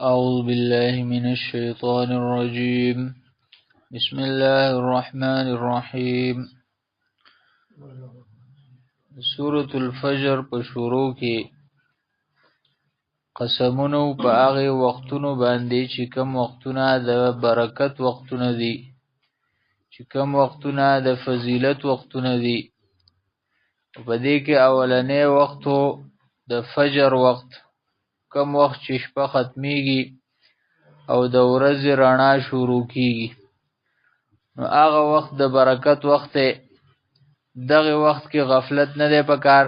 أعوذ بالله من الشيطان الرجيم. بسم الله الرحمن الرحيم. سورة الفجر په شروع کې قسمونو په هغه وختونو باندې چې کوم وختونه د برکت وختونه دي، چې کوم وختونه د فضیلت وختونه دي. په دې کې اولنې وختو د فجر وخت، کوم وخت چې شپه ختمیږي او د ورځې رڼا شروع کیږي، نو هغه وخت د برکت وخت دی. دغه وخت کې غفلت نه دی پکار،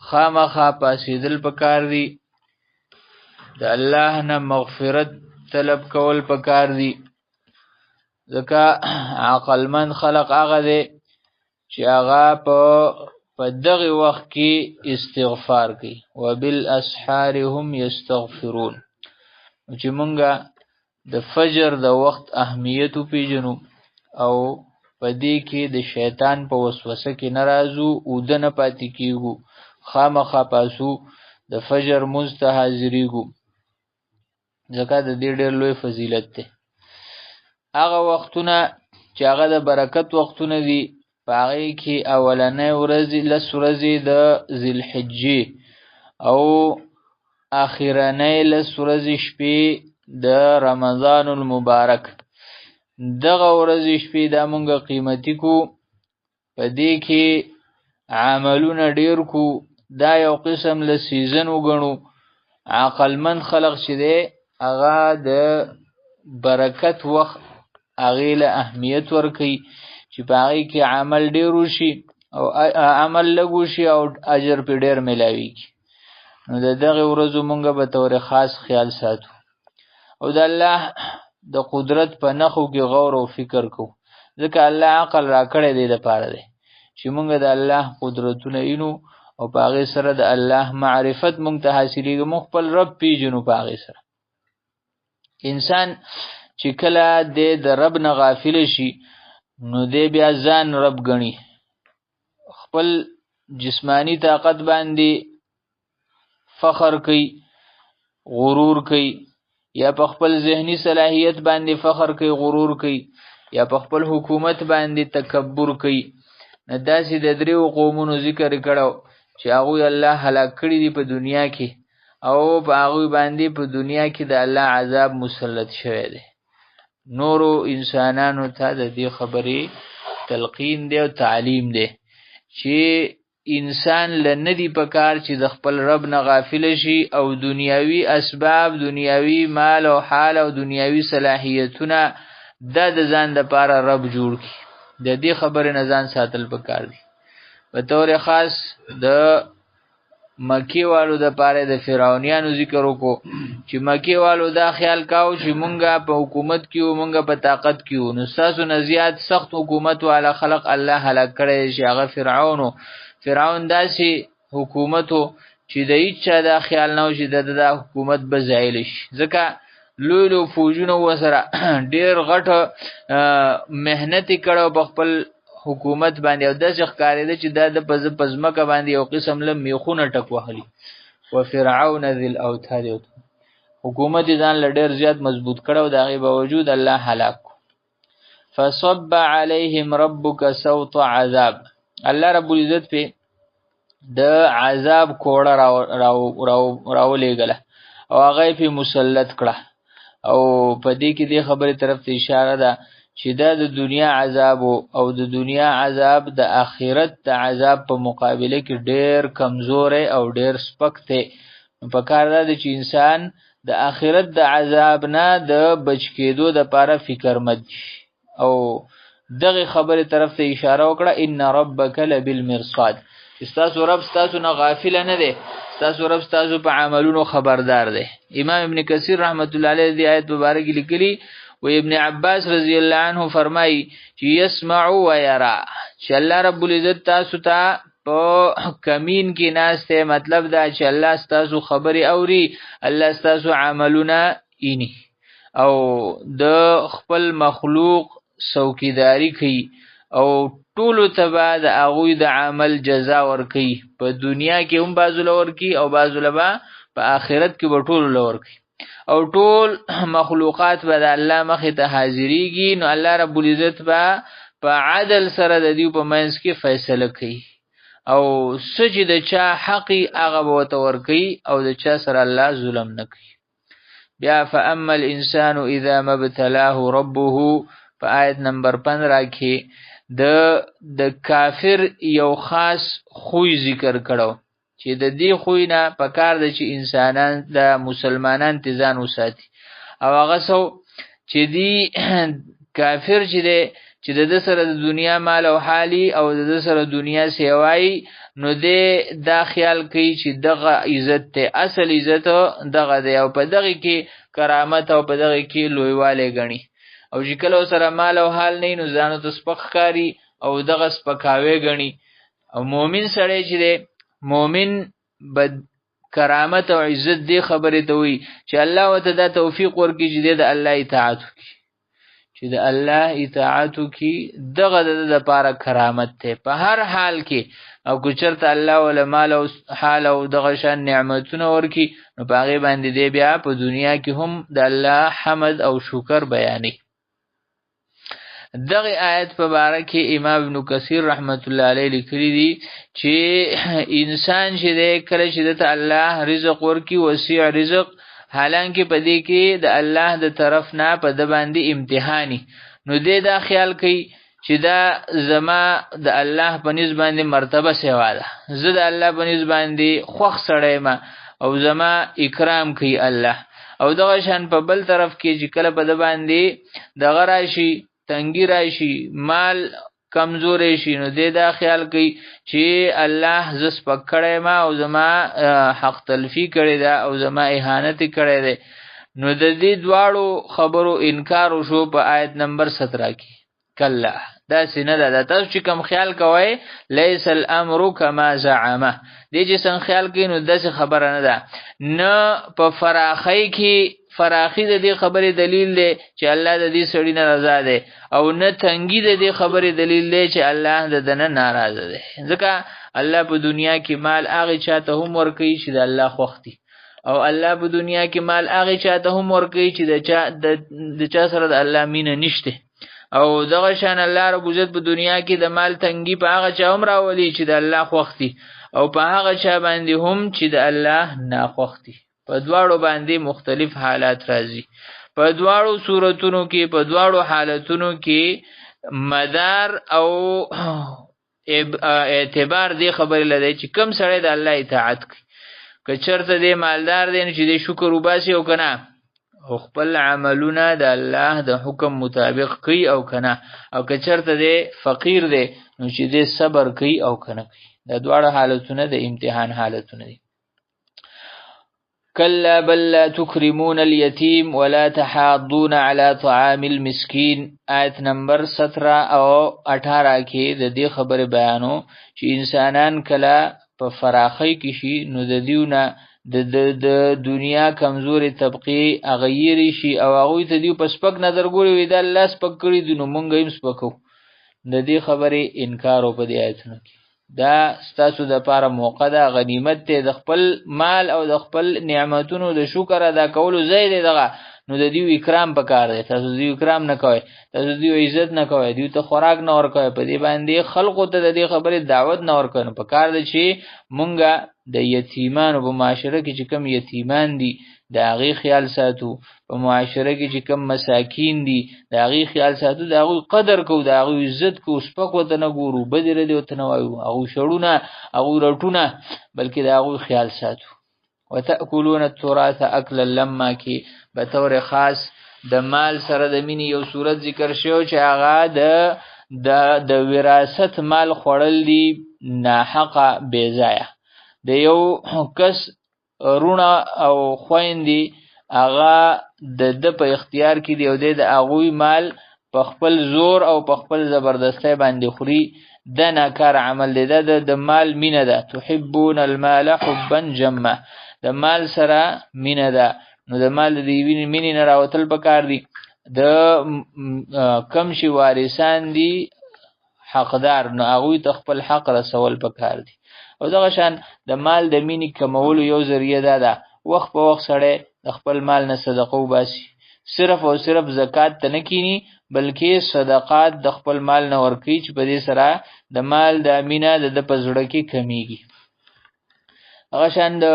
خامخا پاسېدل پکار دي، د الله نه مغفرت طلب کول پکار دي. ځکه عقلمند خلق هغه دی چې هغه په دغه وخت کې استغفار کوي. وبالاسحار هم یستغفرون. چې مونږه د فجر د وخت اهمیت وپېژنو او په دې کې د شیطان په وسوسه کې نه راځو او د نه پاتې کېږو، خامخا پاسو د فجر مونځ ته حاضرېږو، ځکه د دې ډېر لوی فضیلت دی. هغه وختونه چې هغه د برکت وختونه دي، په هغې کې اولنۍ ورځې 10 ورځې د ذوالحجې او اخرنۍ 10 ورځې شپې د رمضان المبارک. دغه ورځې شپې دا مونږه قیمتي کو، په دې کې عملونه ډیر کو، دا یو قسم له سیزن وګڼو. عقلمند خلق چې دی هغه د برکت وخت هغې له اهمیت ورکوي، چې په هغې کې عمل ډیر وشي او عمل لږ وشي او اجر پې ډیر میلاویږي. نو د دغه ورځو مونږه به طور خاص خیال ساتو او د الله د قدرت په نښو کې غور او فکر کو، ځکه الله عقل راکړی دی دپاره دی چې مونږ د الله قدرتونه وینو او په هغې سره د الله معرفت مونږ ته حاصلېږي، مونږ خپل رب پیژنو. په هغې سره انسان چې کله دی د رب نه غافله شي، نو دی بیا ځان رب ګڼي، خپل جسمانی طاقت باندې فخر کوي، غرور کوي، یا په خپل ذهني صلاحیت باندې فخر کوي، غرور کوي، یا په خپل حکومت باندې تکبر کوي. نه داسې د 3 قومونو ذکر کړو چې هغوی الله هلاک کړي دي په دنیا کې، او په هغوی باندې په دنیا کې د الله عذاب مسلط شوی دی. نورو انسانانو ته د دې خبرې تلقین دی او تعلیم دی چې انسان له ندی پکار چې د خپل رب نه غافل شي او دنیاوي اسباب، دنیاوي مال او حال او دنیاوي صلاحیتونه د ځان دپاره رب جوړ کړي. د دې خبرې نه ځان ساتل پکار دي. په طور خاص د مکی والو دپاره د فرعونیانو ذکر وکړو چې مکی والو دا خیال کاو چې مونږه په حکومت کې وو، مونږه په طاقت کې وو، نو ستاسو نه زیات سخت حکومت والا خلق الله هلاک کړی چې هغه فرعون و. فرعون داسې حکومت و چې د هیڅ چا دا خیال نه و چې د حکومت به زایل شي، ځکه لوی لوی فوجونه ورسره ډېر غټه محنت یې کړی په خپل حکومت باندې، او داسې ښکارېده چې دا د په ځمکه باندې یو قسم له میخونه ټک وهلي. وفرعون ذي الاوتاد، حکومت یې ځان له ډېر زیات مضبوط کړی او د هغې باوجود الله هلاک کړو. فصب علیهم ربک صوت عذاب. الله رب العزت پې د عذاب کوړه راولېږله او هغه یې پې مسلط کړه. او په دې کې دې خبرې طرف ته اشاره ده چې دا د دنیا عذاب او د دنیا عذاب د آخرت د عذاب په مقابله کې ډېر کمزوری او ډېر سپک دی. نو پکار دا ده چې انسان د آخرت د عذاب نه د بچ کېدو دپاره فکرمند شي. او دغه خبرې طرف ته اشاره وکړه، ان ربک لبالمرصاد، چې ستاسو رب ستاسو نه غافله نه دی، ستاسو رب ستاسو په عملونو خبردار دی. امام ابن کثیر رحمت الله علیه دې آیت مبارک لیکلی، و ابن عباس رضی الله عنه فرمایي چې یسمع و یرا، چې الله رب العزت تاسو ته په کمین کې ناست دی، مطلب دا چې الله ستاسو خبرې اوري، الله ستاسو عملونه اینی، او د خپل مخلوق څوکیداری کوي او ټولو ته به د هغوی د عمل جزا ورکوي. په دنیا کې هم بعضو له ورکوي او بعضو له به په آخرت کې به ټولو له ورکوي. او ټول مخلوقات به د الله مخې ته حاضریږي، نو الله رب العزت به په عدل سره د دې په منځ کې فیصله کوي او سچ د چا حقي هغه به ورته ورکوي او د چا سره الله ظلم نه کوي. بیا فاما الانسان اذا ما ابتلاه ربه په آیت نمبر 15 کې د کافر یو خاص خوی ذکر کړو چې د دې خوی نه پکار د چې انسانان د مسلمانان تزان وساتي او هغه سو چې دی کافر چې د سره د دنیا مال او حالي او د سره دنیا سیوای، نو دا خیال کوي چې دغه عزت ته اصل عزت دغه دی او په دغه کې کرامت او په دغه کې لویواله غني، او چې کله سره مال او حال نه نو ځانو ته سپک ښکاری او دغه سپکاوي غني. او مؤمن سره چې دی مؤمن بد کرامت او عزت دی خبره ته وي چې الله وته دا توفیق ورکړي چې د الله اطاعت وکړي، چې د الله اطاعت وکړي دغه د لپاره کرامت ته په هر حال کې. او کو چرته الله ول مال او حال او دغه شان نعمتونه ورکړي نو په هغه باندې دی بیا په دنیا کې هم د الله حمد او شکر بیانې. دغه آیت په باره کې امام ابن کثیر رحمت الله علیه لیکلی دی چې انسان چې دی کله چې د الله رزق ورکړي وسیع رزق، حالانکه په دې کې د الله د طرف نه په د باندې امتحاني، نو دا خیال کوي چې دا زما د الله په نسبت باندې مرتبه سیوا ده، زه د الله په نسبت باندې خوښ سړی ما او زما اکرام کوي الله. او دغه شان په بل طرف کې چې کله په د باندې دغه راشي تنګي راشي مال کمزورې شي، نو دا خیال کوي چې الله زس پکړې ما او زما حق تلفی کړی دا او زما اهانت کړی دی. نو د دې دواړو خبرو انکار وشو په آیت نمبر 17 کې. کله دا سینه ده تاسو چې کوم خیال کوئ لیس الامر کما زعمه، دې چې څنګه خیال کوي نو داسې خبره نه ده. نه په فراخی کې فراخی د دې خبرې دلیل دی چې الله د دې سړی نه رضا دی، او نه تنګي د دې خبرې دلیل دی چې الله د دنه ناراضه دی. ځکه الله په دنیا کې مال هغه چاته هم ورکوي چې د الله خوښ دي، او الله په دنیا کې مال هغه چاته هم ورکوي چې د چا سره د الله مینه نشته. او دغه شان الله رب عزت په دنیا کې د مال تنګي په هغه چا هم راولي چې د الله خوښ دي، او په هغه چا باندې هم چې د الله ناخوښ دي. په دواړو باندې مختلف حالات راځي. په دواړو صورتونو کې په دواړو حالتونو کې مدار او اعتبار دی خبرې لدی چې کم سړی د الله اطاعت کوي، که چرته دی مالدار دی چې دی شکر وباسي او کنه، او خپل عملونه د الله د حکم مطابق کوي او کنه، او که چرته دی فقیر دی نو چې دی صبر کوي او کنه کوي. دا دواړه حالتونه د امتحان حالتونه دي. كلا بل لا تكرمون اليتيم ولا تحاضون على طعام المسكين. آیت نمبر 17 او 18 کې د دې خبره بیانو چې انسانان کله په فراخی کې شي نو د دیونه د دنیا کمزوري طبقه اغیری شي او هغه ته دی په سپک نظر ګوري وي د الله سپک کړی د نو مونږ هم سپکو. د دې خبره انکار او په دې آیتونو کې دا ستاسو د پاره موقع ده، غنیمت ته د خپل مال او د خپل نعمتونو د شکر ادا کولو ځای دی دغه، نو د دیو اکرام پکار دی. تاسو دیو اکرام نه کوئ، تاسو دیو عزت نه کوئ، دیو ته خوراک نه ورکوئ، په دې باندې خلقو ته د دې خبرې دعوت نه ورکوئ. نو پکار دی چې مونږه د یتیمانو په معاشره کې چې کم یتیمان دي د هغې خیال ساتو، په معاشره کې چې کم مساکین دي د هغې خیال ساتو، د هغوی قدر کو، د هغوی عزت کو، سپک ورته نه ګورو، بدې ردې ورته نه وایو، هغوی شړونه هغوی رټونه، بلکې د هغوی خیال ساتو. وتأکلون التراث اکلا لما کې بطور خاص د مال سره د مینې یو صورت ذکر شو چې هغه د وراثت مال خوړل دي ناحقه بېځایه. د یو کس رونه او خویندې هغه د په اختیار کې دی او د هغوی مال په خپل زور او په خپل زبردستی باندې خوري، دا ناکار عمل دی. دا د مال مینه ده. تحبون المال حبا جمه، د مال سره مینه ده، نو د مال د مینې نه راوتل پکار دي. د کم شي وارثان دي حقدار، نو هغوی ته خپل حق رسول پکار دي. او دغه شان د مال د مینې کمولو یو ذریعه دا ده وخت په وخت سړی د خپل مال نه صدقه وباسي صرف او صرف زکات ته نه کینی بلکې صدقات د خپل مال نه ورکړي چې په دې سره د مال د امینه د پزړه کې کمیږي هغه شان د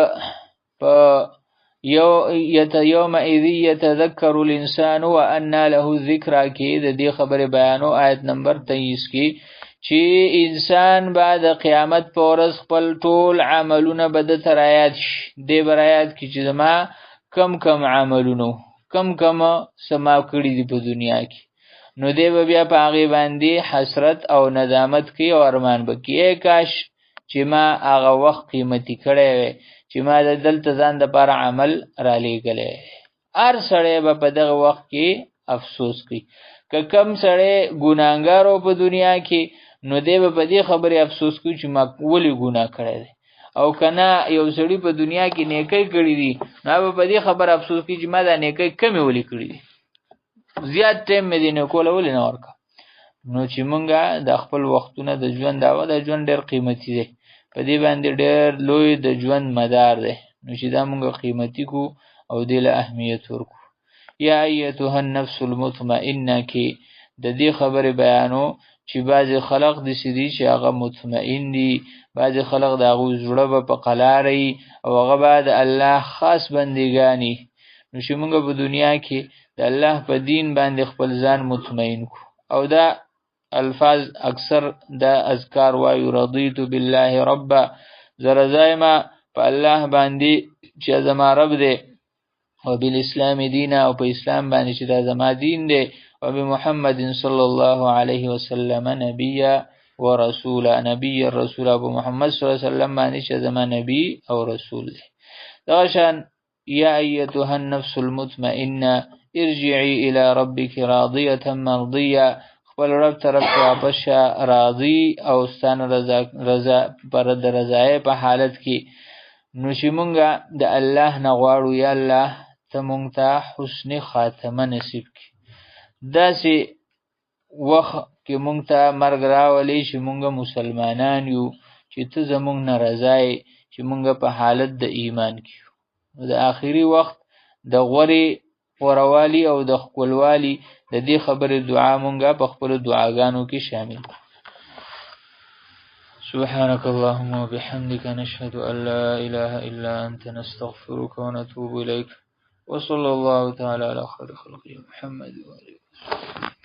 په یوم اذ یتذکر الانسان وان له الذکر کې د دې خبره بیانو آیت نمبر 23 کې چې انسان بعد قیامت پر ورځ خپل ټول عملونه بد ترایات دی برایات کې چې ما کم عملونه کم سما کړی دی په دنیا کې نو دی بیا په هغه باندې حسرت او ندامت کوي او ارمان وکړي کاش چې ما هغه وخت قیمتي کړی وي چې ما د دلته ځان د پر عمل را لېګلې هر سړی به په دغه وخت کې افسوس کوي که کم سړی ګناګارو په دنیا کې نو دی به په دې خبره افسوس کوي چې ما ولې ګناه کړی دی او کنه یو سړی په دنیا کې نیکی کړی دی نو به په دې خبره افسوس کوي چې ما دا نیکی کمې ولې کړی دی زیات ټیم مې دی نه کوله ولې نه ورکا نو چې مونږه د خپل وختونه د ژوند داوا د ژوند ډېر قیمتي دی په دې باندې ډېر لوی د ژوند مدار دی نو چې دا مونږه قیمتي کو او دې له اهمیت ورکو یا ایتها النفس المطمئنه کې د دې خبره بیانو چې بعض خلق د سړي چې هغه مطمئن دي بعض خلق د هغه زړه په قلاري او هغه بعد الله خاص بندګانی نو چې موږ په دنیا کې د الله په دین باندې خپل ځان مطمئن کو او دا الفاظ اکثر دا اذکار وایو رضیت بالله رب زرزایما په الله باندې چې زما رب دی او بالاسلام دین او په اسلام باندې چې دا زما دین دی او بمحمد صلی الله علیه وسلم نبی و رسول نبی رسول ابو محمد صلی الله علیه وسلم باندې چې زما نبی او رسول دی دا شان یا ایتها النفس المطمئنه ارجعي الى ربك راضيه مرضيه خپل رب طرف ته واپس راضي او ستانه رضا پر د رضای په حالت کې نو چې مونږه د الله نه غواړو یا الله ته مونږ ته حسن خاتمه نصیب کړي داسې وخت کې مونږ ته مرګ راولي چې مونږ مسلمانان یو چې ته زمونږ نه رضای چې مونږ په حالت د ایمان کې د آخري وخت د غوري وروالی او د خپلوالی د دې خبره دعا مونږه په خپل دعاګانو کې شامل سبحانك اللهم وبحمدك نشهد أن لا إله إلا أنت نستغفرك ونتوب إليك وصلى الله تعالى على خير خلقه محمد وآله